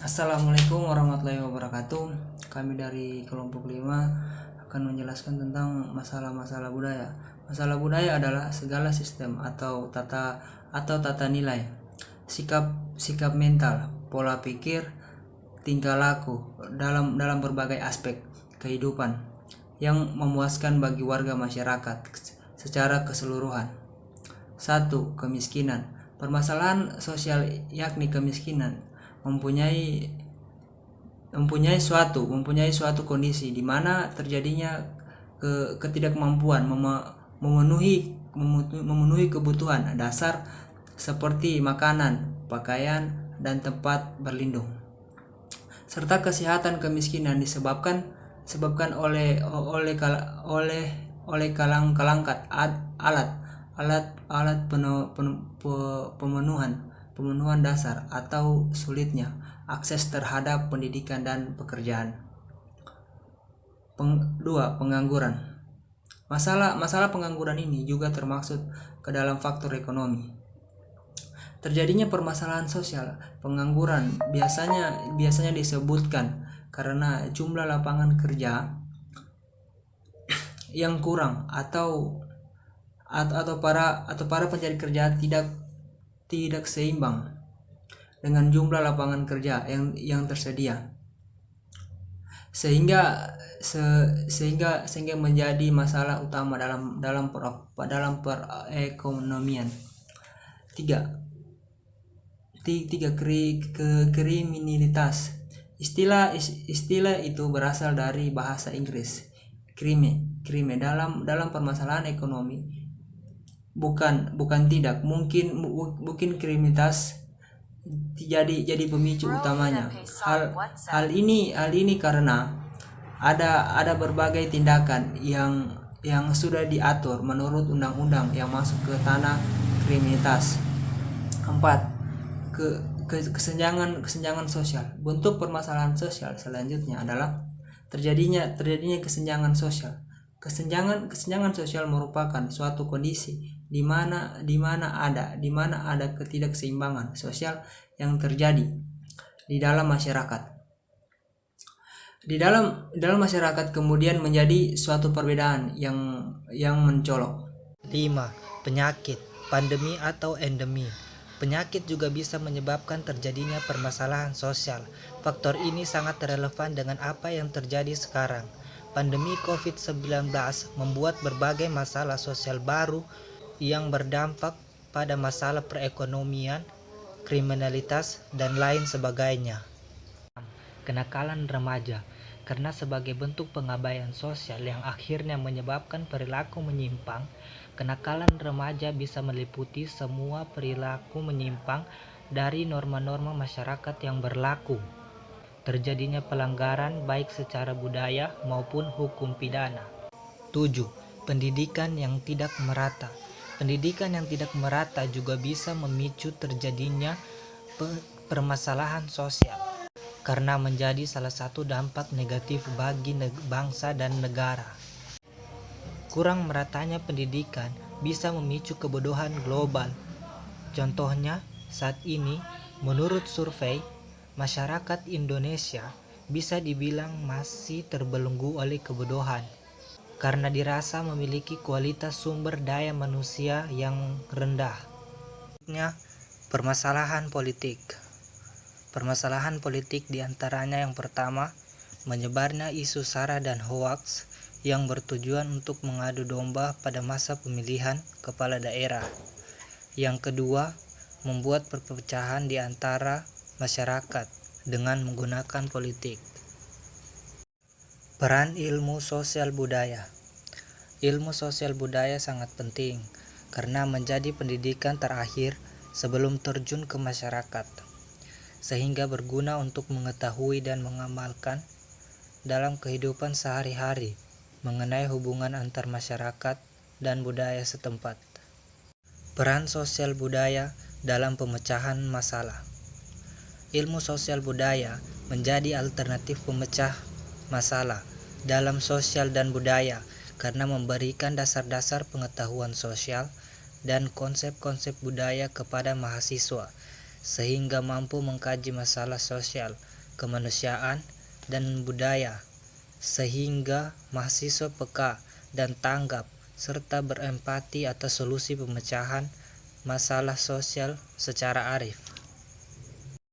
Assalamualaikum warahmatullahi wabarakatuh. Kami dari kelompok 5 akan menjelaskan tentang masalah-masalah budaya. Masalah budaya adalah segala sistem atau tata nilai, sikap mental, pola pikir, tingkah laku dalam berbagai aspek kehidupan yang memuaskan bagi warga masyarakat secara keseluruhan. 1. Kemiskinan. Permasalahan sosial yakni kemiskinan mempunyai suatu kondisi di mana terjadinya ketidakmampuan memenuhi kebutuhan dasar seperti makanan, pakaian, dan tempat berlindung. Serta kesehatan. Kemiskinan disebabkan oleh kalangkat alat pemenuhan dasar atau sulitnya akses terhadap pendidikan dan pekerjaan. 2. Pengangguran. Masalah pengangguran ini juga termasuk ke dalam faktor ekonomi. Terjadinya permasalahan sosial pengangguran biasanya disebutkan karena jumlah lapangan kerja yang kurang atau para pencari kerja tidak seimbang dengan jumlah lapangan kerja yang tersedia, sehingga menjadi masalah utama dalam perekonomian. 3. Kriminalitas. Istilah itu berasal dari bahasa Inggris crime dalam permasalahan ekonomi. Bukan tidak mungkin kriminalitas jadi pemicu utamanya. Hal ini karena ada berbagai tindakan yang sudah diatur menurut undang-undang yang masuk ke tanah kriminalitas. 4. Kesenjangan sosial. Bentuk permasalahan sosial selanjutnya adalah terjadinya kesenjangan sosial. Kesenjangan sosial merupakan suatu kondisi di mana ada ketidakseimbangan sosial yang terjadi di dalam masyarakat. Di dalam masyarakat kemudian menjadi suatu perbedaan yang mencolok. 5. Penyakit, pandemi atau endemi. Penyakit juga bisa menyebabkan terjadinya permasalahan sosial. Faktor ini sangat relevan dengan apa yang terjadi sekarang. Pandemi COVID-19 membuat berbagai masalah sosial baru yang berdampak pada masalah perekonomian, kriminalitas, dan lain sebagainya. Kenakalan remaja, karena sebagai bentuk pengabaian sosial yang akhirnya menyebabkan perilaku menyimpang, kenakalan remaja bisa meliputi semua perilaku menyimpang dari norma-norma masyarakat yang berlaku. Terjadinya pelanggaran baik secara budaya maupun hukum pidana. 7. Pendidikan yang tidak merata. Pendidikan yang tidak merata juga bisa memicu terjadinya permasalahan sosial karena menjadi salah satu dampak negatif bagi bangsa dan negara. Kurang meratanya pendidikan bisa memicu kebodohan global. Contohnya, saat ini menurut survei, masyarakat Indonesia bisa dibilang masih terbelenggu oleh kebodohan karena dirasa memiliki kualitas sumber daya manusia yang rendah. Permasalahan politik. Permasalahan politik diantaranya yang pertama, menyebarnya isu sara dan hoaks yang bertujuan untuk mengadu domba pada masa pemilihan kepala daerah. Yang kedua, membuat perpecahan di antara masyarakat dengan menggunakan politik. Peran ilmu sosial budaya. Ilmu sosial budaya sangat penting karena menjadi pendidikan terakhir sebelum terjun ke masyarakat, sehingga berguna untuk mengetahui dan mengamalkan dalam kehidupan sehari-hari mengenai hubungan antar masyarakat dan budaya setempat. Peran sosial budaya dalam pemecahan masalah. Ilmu sosial budaya menjadi alternatif pemecah masalah dalam sosial dan budaya karena memberikan dasar-dasar pengetahuan sosial dan konsep-konsep budaya kepada mahasiswa, sehingga mampu mengkaji masalah sosial kemanusiaan, dan budaya, sehingga mahasiswa peka dan tanggap serta berempati atas solusi pemecahan masalah sosial secara arif.